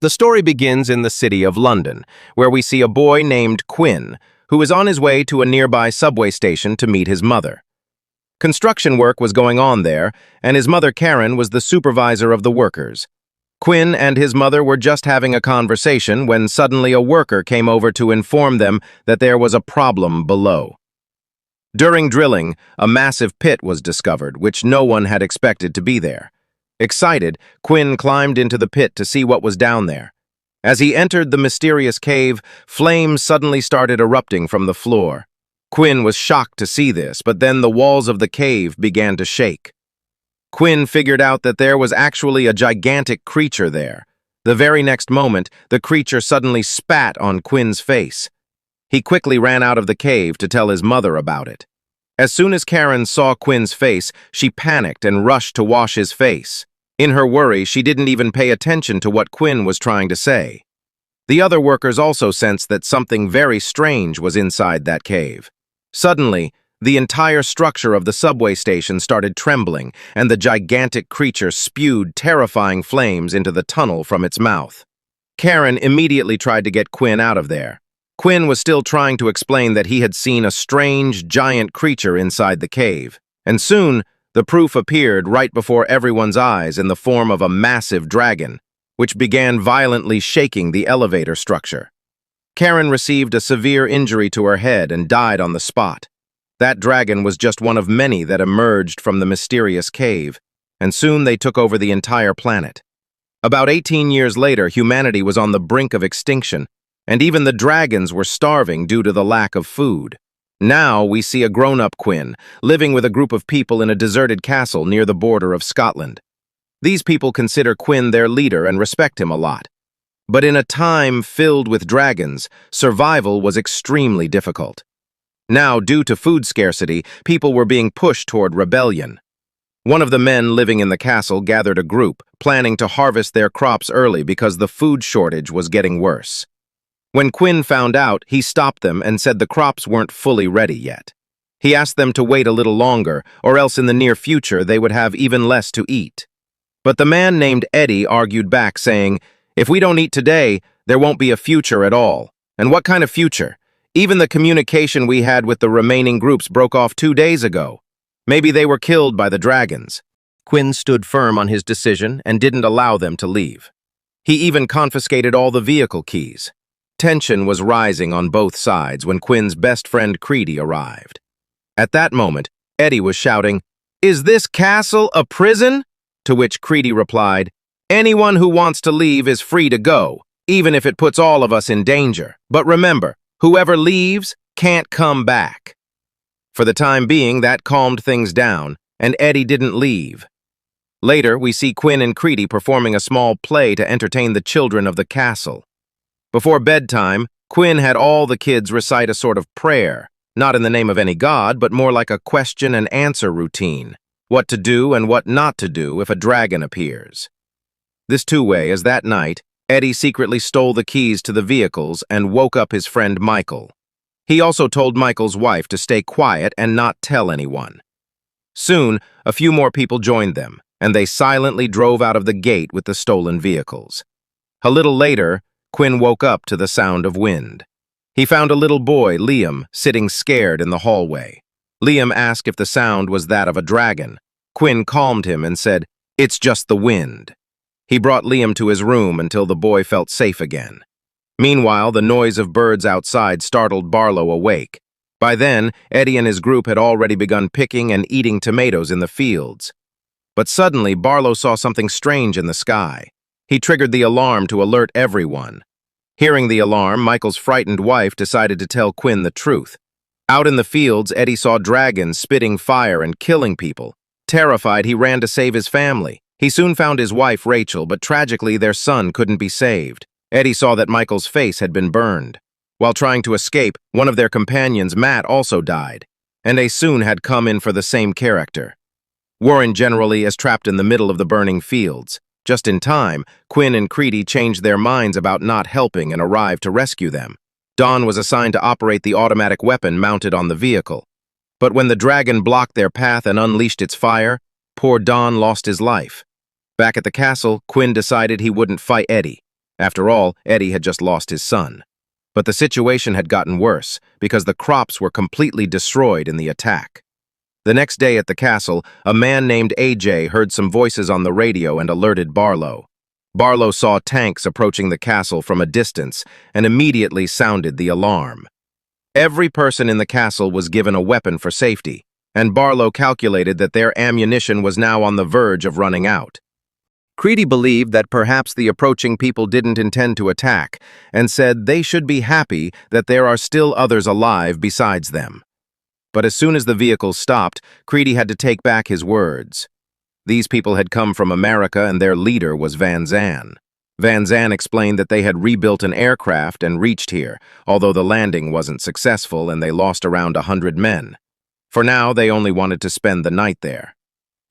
The story begins in the city of London, where we see a boy named Quinn, who is on his way to a nearby subway station to meet his mother. Construction work was going on there, and his mother Karen was the supervisor of the workers. Quinn and his mother were just having a conversation when suddenly a worker came over to inform them that there was a problem below. During drilling, a massive pit was discovered, which no one had expected to be there. Excited, Quinn climbed into the pit to see what was down there. As he entered the mysterious cave, flames suddenly started erupting from the floor. Quinn was shocked to see this, but then the walls of the cave began to shake. Quinn figured out that there was actually a gigantic creature there. The very next moment, the creature suddenly spat on Quinn's face. He quickly ran out of the cave to tell his mother about it. As soon as Karen saw Quinn's face, she panicked and rushed to wash his face. In her worry, she didn't even pay attention to what Quinn was trying to say. The other workers also sensed that something very strange was inside that cave. Suddenly, the entire structure of the subway station started trembling, and the gigantic creature spewed terrifying flames into the tunnel from its mouth. Karen immediately tried to get Quinn out of there. Quinn was still trying to explain that he had seen a strange, giant creature inside the cave, and soon, the proof appeared right before everyone's eyes in the form of a massive dragon, which began violently shaking the elevator structure. Karen received a severe injury to her head and died on the spot. That dragon was just one of many that emerged from the mysterious cave, and soon they took over the entire planet. About 18 years later, humanity was on the brink of extinction, and even the dragons were starving due to the lack of food. Now we see a grown-up Quinn, living with a group of people in a deserted castle near the border of Scotland. These people consider Quinn their leader and respect him a lot. But in a time filled with dragons, survival was extremely difficult. Now, due to food scarcity, people were being pushed toward rebellion. One of the men living in the castle gathered a group, planning to harvest their crops early because the food shortage was getting worse. When Quinn found out, he stopped them and said the crops weren't fully ready yet. He asked them to wait a little longer, or else in the near future they would have even less to eat. But the man named Eddie argued back, saying, "If we don't eat today, there won't be a future at all. And what kind of future? Even the communication we had with the remaining groups broke off 2 days ago. Maybe they were killed by the dragons." Quinn stood firm on his decision and didn't allow them to leave. He even confiscated all the vehicle keys. Tension was rising on both sides when Quinn's best friend Creedy arrived. At that moment, Eddie was shouting, "Is this castle a prison?" To which Creedy replied, "Anyone who wants to leave is free to go, even if it puts all of us in danger. But remember, whoever leaves can't come back." For the time being, that calmed things down, and Eddie didn't leave. Later, we see Quinn and Creedy performing a small play to entertain the children of the castle. Before bedtime, Quinn had all the kids recite a sort of prayer, not in the name of any god, but more like a question and answer routine, what to do and what not to do if a dragon appears. This two-way, as that night, Eddie secretly stole the keys to the vehicles and woke up his friend Michael. He also told Michael's wife to stay quiet and not tell anyone. Soon, a few more people joined them, and they silently drove out of the gate with the stolen vehicles. A little later, Quinn woke up to the sound of wind. He found a little boy, Liam, sitting scared in the hallway. Liam asked if the sound was that of a dragon. Quinn calmed him and said, "It's just the wind." He brought Liam to his room until the boy felt safe again. Meanwhile, the noise of birds outside startled Barlow awake. By then, Eddie and his group had already begun picking and eating tomatoes in the fields. But suddenly, Barlow saw something strange in the sky. He triggered the alarm to alert everyone. Hearing the alarm, Michael's frightened wife decided to tell Quinn the truth. Out in the fields, Eddie saw dragons spitting fire and killing people. Terrified, he ran to save his family. He soon found his wife, Rachel, but tragically their son couldn't be saved. Eddie saw that Michael's face had been burned. While trying to escape, one of their companions, Matt, also died, and they soon had come in for the same character. Warren generally is trapped in the middle of the burning fields. Just in time, Quinn and Creedy changed their minds about not helping and arrived to rescue them. Dawn was assigned to operate the automatic weapon mounted on the vehicle. But when the dragon blocked their path and unleashed its fire, poor Dawn lost his life. Back at the castle, Quinn decided he wouldn't fight Eddie. After all, Eddie had just lost his son. But the situation had gotten worse because the crops were completely destroyed in the attack. The next day at the castle, a man named AJ heard some voices on the radio and alerted Barlow. Barlow saw tanks approaching the castle from a distance and immediately sounded the alarm. Every person in the castle was given a weapon for safety, and Barlow calculated that their ammunition was now on the verge of running out. Creedy believed that perhaps the approaching people didn't intend to attack, and said they should be happy that there are still others alive besides them. But as soon as the vehicles stopped, Creedy had to take back his words. These people had come from America and their leader was Van Zan. Van Zan explained that they had rebuilt an aircraft and reached here, although the landing wasn't successful and they lost around 100 men. For now, they only wanted to spend the night there.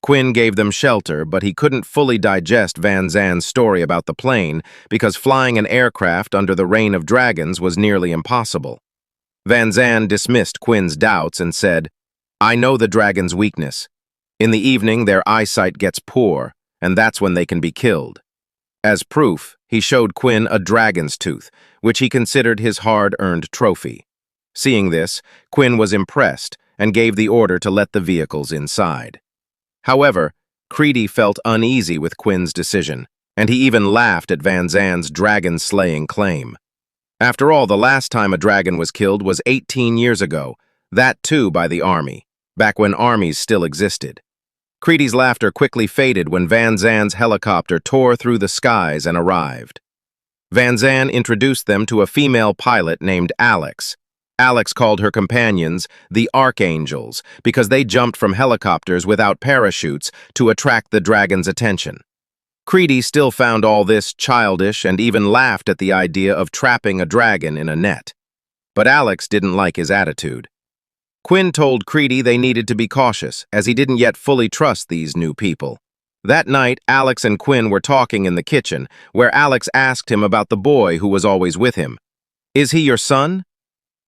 Quinn gave them shelter, but he couldn't fully digest Van Zan's story about the plane because flying an aircraft under the reign of dragons was nearly impossible. Van Zan dismissed Quinn's doubts and said, "I know the dragon's weakness. In the evening, their eyesight gets poor, and that's when they can be killed." As proof, he showed Quinn a dragon's tooth, which he considered his hard-earned trophy. Seeing this, Quinn was impressed and gave the order to let the vehicles inside. However, Creedy felt uneasy with Quinn's decision, and he even laughed at Van Zan's dragon-slaying claim. After all, the last time a dragon was killed was 18 years ago, that too by the army, back when armies still existed. Creedy's laughter quickly faded when Van Zan's helicopter tore through the skies and arrived. Van Zan introduced them to a female pilot named Alex. Alex called her companions the Archangels because they jumped from helicopters without parachutes to attract the dragon's attention. Creedy still found all this childish and even laughed at the idea of trapping a dragon in a net. But Alex didn't like his attitude. Quinn told Creedy they needed to be cautious, as he didn't yet fully trust these new people. That night, Alex and Quinn were talking in the kitchen, where Alex asked him about the boy who was always with him. "Is he your son?"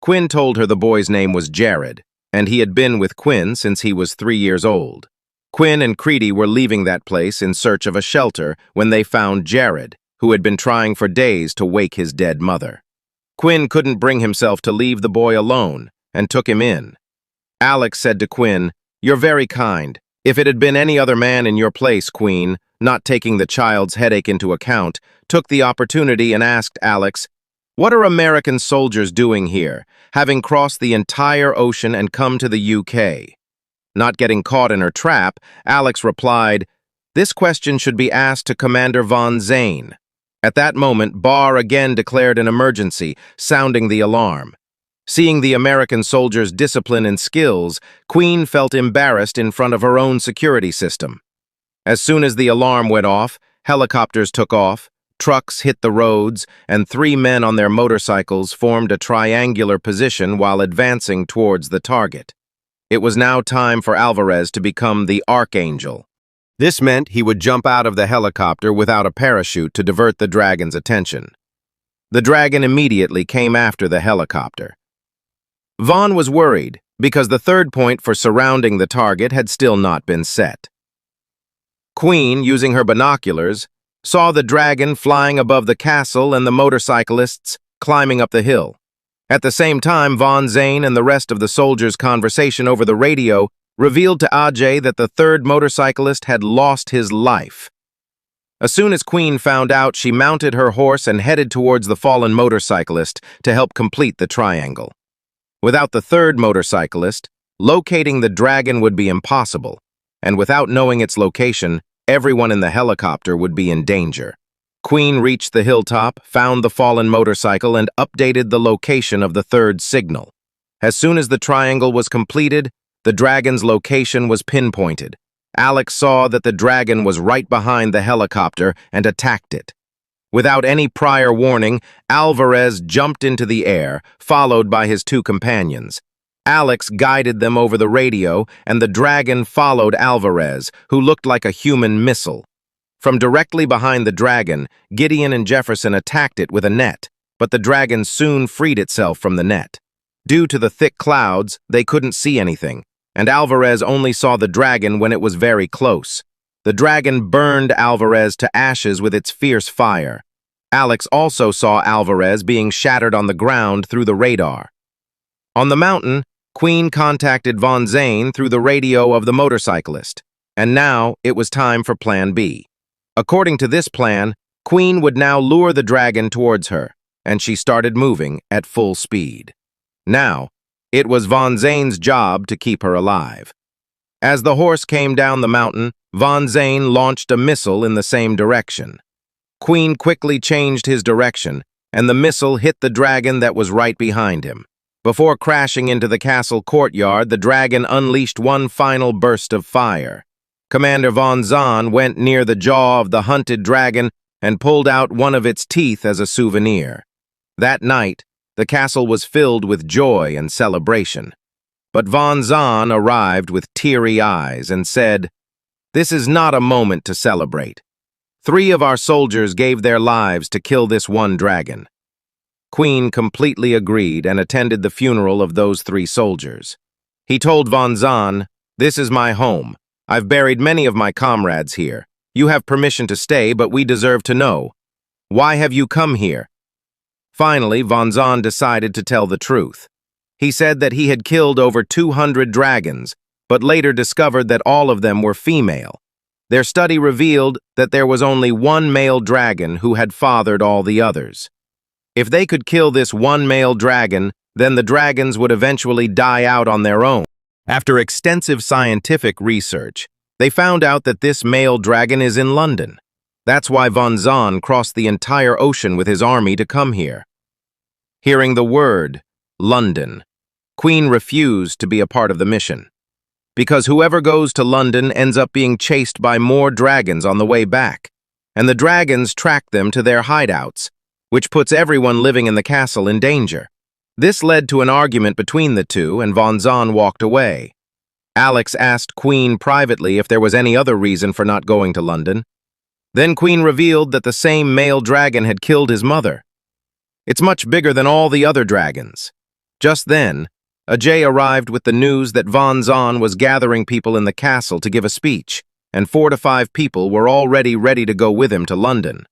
Quinn told her the boy's name was Jared, and he had been with Quinn since he was 3 years old. Quinn and Creedy were leaving that place in search of a shelter when they found Jared, who had been trying for days to wake his dead mother. Quinn couldn't bring himself to leave the boy alone, and took him in. Alex said to Quinn, "You're very kind. If it had been any other man in your place, Queen, not taking the child's headache into account, took the opportunity and asked Alex, 'What are American soldiers doing here, having crossed the entire ocean and come to the UK?' Not getting caught in her trap, Alex replied, 'This question should be asked to Commander Von Zane.' At that moment, Barr again declared an emergency, sounding the alarm. Seeing the American soldiers' discipline and skills, Queen felt embarrassed in front of her own security system. As soon as the alarm went off, helicopters took off, trucks hit the roads, and 3 men on their motorcycles formed a triangular position while advancing towards the target. It was now time for Alvarez to become the Archangel. This meant he would jump out of the helicopter without a parachute to divert the dragon's attention. The dragon immediately came after the helicopter. Vaughn was worried because the third point for surrounding the target had still not been set. Queen, using her binoculars, saw the dragon flying above the castle and the motorcyclists climbing up the hill. At the same time, Von Zane and the rest of the soldiers' conversation over the radio revealed to Ajay that the third motorcyclist had lost his life. As soon as Queen found out, she mounted her horse and headed towards the fallen motorcyclist to help complete the triangle. Without the third motorcyclist, locating the dragon would be impossible, and without knowing its location, everyone in the helicopter would be in danger. Queen reached the hilltop, found the fallen motorcycle, and updated the location of the third signal. As soon as the triangle was completed, the dragon's location was pinpointed. Alex saw that the dragon was right behind the helicopter and attacked it. Without any prior warning, Alvarez jumped into the air, followed by his 2 companions. Alex guided them over the radio, and the dragon followed Alvarez, who looked like a human missile. From directly behind the dragon, Gideon and Jefferson attacked it with a net, but the dragon soon freed itself from the net. Due to the thick clouds, they couldn't see anything, and Alvarez only saw the dragon when it was very close. The dragon burned Alvarez to ashes with its fierce fire. Alex also saw Alvarez being shattered on the ground through the radar. On the mountain, Queen contacted Von Zane through the radio of the motorcyclist, and now it was time for Plan B. According to this plan, Queen would now lure the dragon towards her, and she started moving at full speed. Now, it was Von Zane's job to keep her alive. As the horse came down the mountain, Von Zane launched a missile in the same direction. Queen quickly changed his direction, and the missile hit the dragon that was right behind him. Before crashing into the castle courtyard, the dragon unleashed one final burst of fire. Commander Von Zahn went near the jaw of the hunted dragon and pulled out one of its teeth as a souvenir. That night, the castle was filled with joy and celebration. But Von Zahn arrived with teary eyes and said, "This is not a moment to celebrate. 3 of our soldiers gave their lives to kill this one dragon." Queen completely agreed and attended the funeral of those 3 soldiers. He told Von Zahn, "This is my home. I've buried many of my comrades here. You have permission to stay, but we deserve to know. Why have you come here?" Finally, Von Zahn decided to tell the truth. He said that he had killed over 200 dragons, but later discovered that all of them were female. Their study revealed that there was only one male dragon who had fathered all the others. If they could kill this one male dragon, then the dragons would eventually die out on their own. After extensive scientific research, they found out that this male dragon is in London. That's why Von Zahn crossed the entire ocean with his army to come here. Hearing the word, London, Queen refused to be a part of the mission. Because whoever goes to London ends up being chased by more dragons on the way back, and the dragons track them to their hideouts, which puts everyone living in the castle in danger. This led to an argument between the two, and Von Zahn walked away. Alex asked Queen privately if there was any other reason for not going to London. Then Queen revealed that the same male dragon had killed his mother. It's much bigger than all the other dragons. Just then, Ajay arrived with the news that Von Zahn was gathering people in the castle to give a speech, and 4 to 5 people were already ready to go with him to London.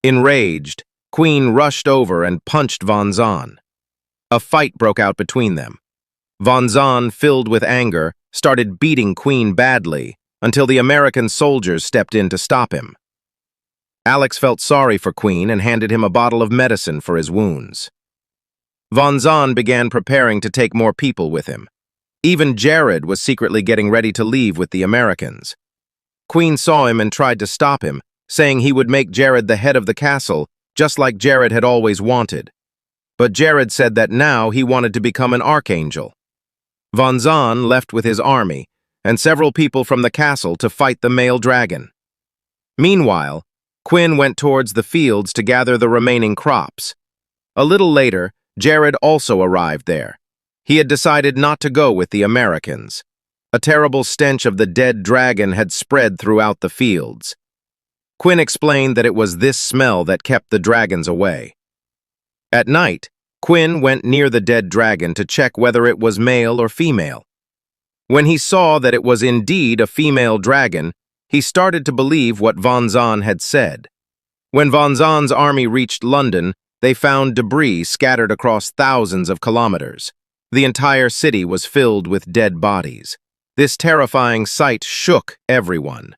Enraged, Queen rushed over and punched Von Zahn. A fight broke out between them. Von Zahn, filled with anger, started beating Queen badly until the American soldiers stepped in to stop him. Alex felt sorry for Queen and handed him a bottle of medicine for his wounds. Von Zahn began preparing to take more people with him. Even Jared was secretly getting ready to leave with the Americans. Queen saw him and tried to stop him, saying he would make Jared the head of the castle, just like Jared had always wanted. But Jared said that now he wanted to become an archangel. Von Zahn left with his army and several people from the castle to fight the male dragon. Meanwhile, Quinn went towards the fields to gather the remaining crops. A little later, Jared also arrived there. He had decided not to go with the Americans. A terrible stench of the dead dragon had spread throughout the fields. Quinn explained that it was this smell that kept the dragons away. At night, Quinn went near the dead dragon to check whether it was male or female. When he saw that it was indeed a female dragon, he started to believe what Von Zahn had said. When Von Zahn's army reached London, they found debris scattered across thousands of kilometers. The entire city was filled with dead bodies. This terrifying sight shook everyone.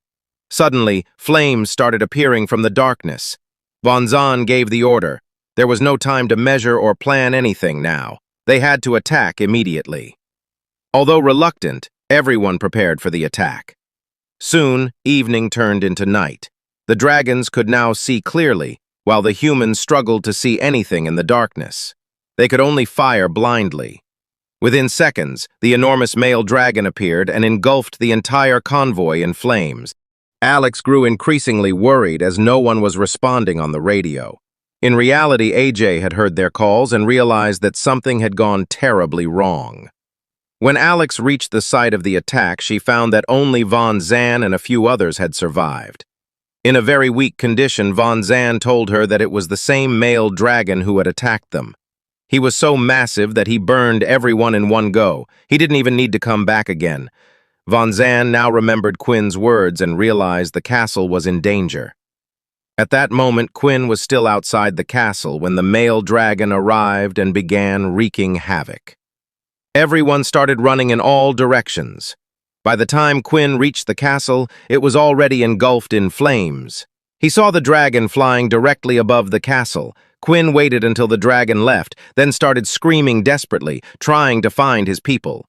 Suddenly, flames started appearing from the darkness. Von Zahn gave the order. There was no time to measure or plan anything now. They had to attack immediately. Although reluctant, everyone prepared for the attack. Soon, evening turned into night. The dragons could now see clearly, while the humans struggled to see anything in the darkness. They could only fire blindly. Within seconds, the enormous male dragon appeared and engulfed the entire convoy in flames. Alex grew increasingly worried as no one was responding on the radio. In reality, AJ had heard their calls and realized that something had gone terribly wrong. When Alex reached the site of the attack, she found that only Von Zahn and a few others had survived. In a very weak condition, Von Zahn told her that it was the same male dragon who had attacked them. He was so massive that he burned everyone in one go. He didn't even need to come back again. Von Zahn now remembered Quinn's words and realized the castle was in danger. At that moment, Quinn was still outside the castle when the male dragon arrived and began wreaking havoc. Everyone started running in all directions. By the time Quinn reached the castle, it was already engulfed in flames. He saw the dragon flying directly above the castle. Quinn waited until the dragon left, then started screaming desperately, trying to find his people.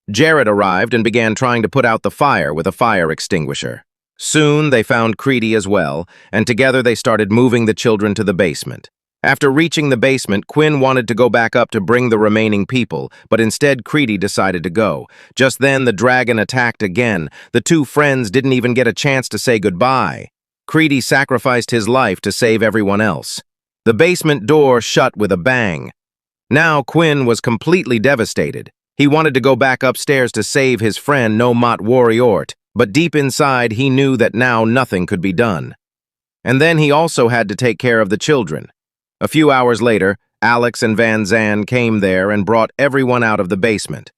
Jared arrived and began trying to put out the fire with a fire extinguisher. Soon they found Creedy as well, and together they started moving the children to the basement. After reaching the basement, Quinn wanted to go back up to bring the remaining people, but instead Creedy decided to go. Just then the dragon attacked again. The two friends didn't even get a chance to say goodbye. Creedy sacrificed his life to save everyone else. The basement door shut with a bang. Now Quinn was completely devastated. He wanted to go back upstairs to save his friend No Mot Warriort, but deep inside he knew that now nothing could be done. And then he also had to take care of the children. A few hours later, Alex and Van Zan came there and brought everyone out of the basement.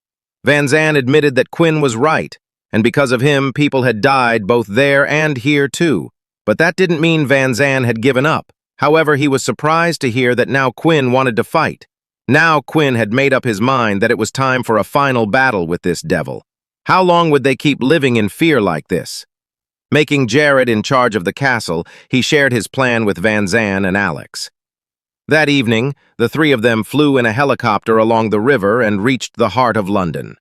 Van Zan admitted that Quinn was right, and because of him, people had died both there and here too. But that didn't mean Van Zan had given up. However, he was surprised to hear that now Quinn wanted to fight. Now Quinn had made up his mind that it was time for a final battle with this devil. How long would they keep living in fear like this? Making Jared in charge of the castle, he shared his plan with Van Zan and Alex. That evening, the three of them flew in a helicopter along the river and reached the heart of London.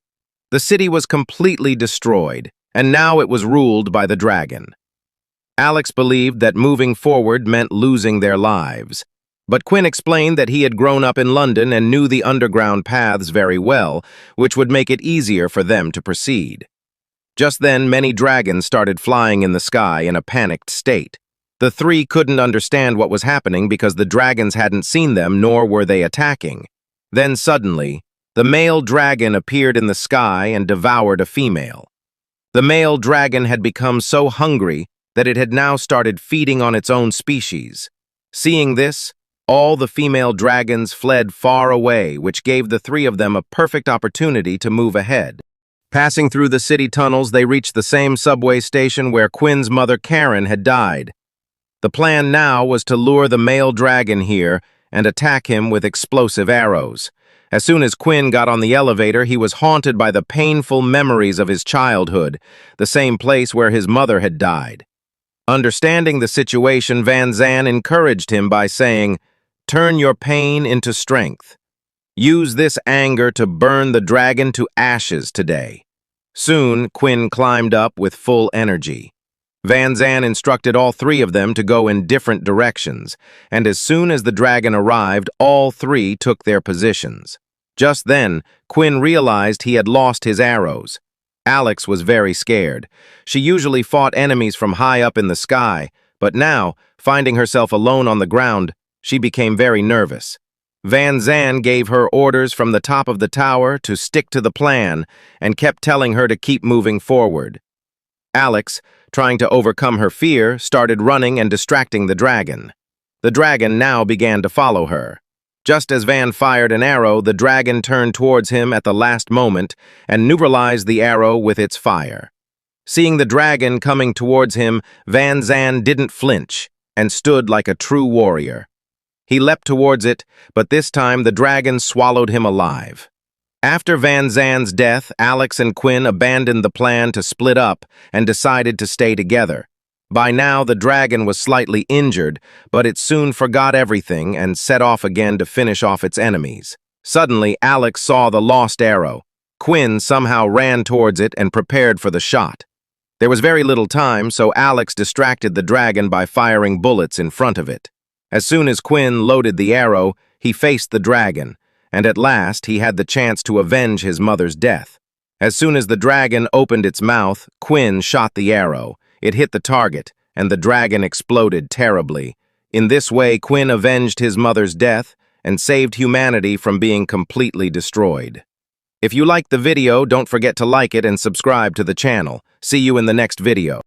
The city was completely destroyed, and now it was ruled by the dragon. Alex believed that moving forward meant losing their lives. But Quinn explained that he had grown up in London and knew the underground paths very well, which would make it easier for them to proceed. Just then, many dragons started flying in the sky in a panicked state. The three couldn't understand what was happening because the dragons hadn't seen them, nor were they attacking. Then suddenly, the male dragon appeared in the sky and devoured a female. The male dragon had become so hungry that it had now started feeding on its own species. Seeing this, all the female dragons fled far away, which gave the three of them a perfect opportunity to move ahead. Passing through the city tunnels, they reached the same subway station where Quinn's mother Karen had died. The plan now was to lure the male dragon here and attack him with explosive arrows. As soon as Quinn got on the elevator, he was haunted by the painful memories of his childhood, the same place where his mother had died. Understanding the situation, Van Zan encouraged him by saying, "Turn your pain into strength. Use this anger to burn the dragon to ashes today." Soon, Quinn climbed up with full energy. Van Zan instructed all three of them to go in different directions, and as soon as the dragon arrived, all three took their positions. Just then, Quinn realized he had lost his arrows. Alex was very scared. She usually fought enemies from high up in the sky, but now, finding herself alone on the ground, she became very nervous. Van Zan gave her orders from the top of the tower to stick to the plan and kept telling her to keep moving forward. Alex, trying to overcome her fear, started running and distracting the dragon. The dragon now began to follow her. Just as Van fired an arrow, the dragon turned towards him at the last moment and neutralized the arrow with its fire. Seeing the dragon coming towards him, Van Zan didn't flinch and stood like a true warrior. He leapt towards it, but this time the dragon swallowed him alive. After Van Zan's death, Alex and Quinn abandoned the plan to split up and decided to stay together. By now, the dragon was slightly injured, but it soon forgot everything and set off again to finish off its enemies. Suddenly, Alex saw the lost arrow. Quinn somehow ran towards it and prepared for the shot. There was very little time, so Alex distracted the dragon by firing bullets in front of it. As soon as Quinn loaded the arrow, he faced the dragon, and at last he had the chance to avenge his mother's death. As soon as the dragon opened its mouth, Quinn shot the arrow. It hit the target, and the dragon exploded terribly. In this way, Quinn avenged his mother's death and saved humanity from being completely destroyed. If you liked the video, don't forget to like it and subscribe to the channel. See you in the next video.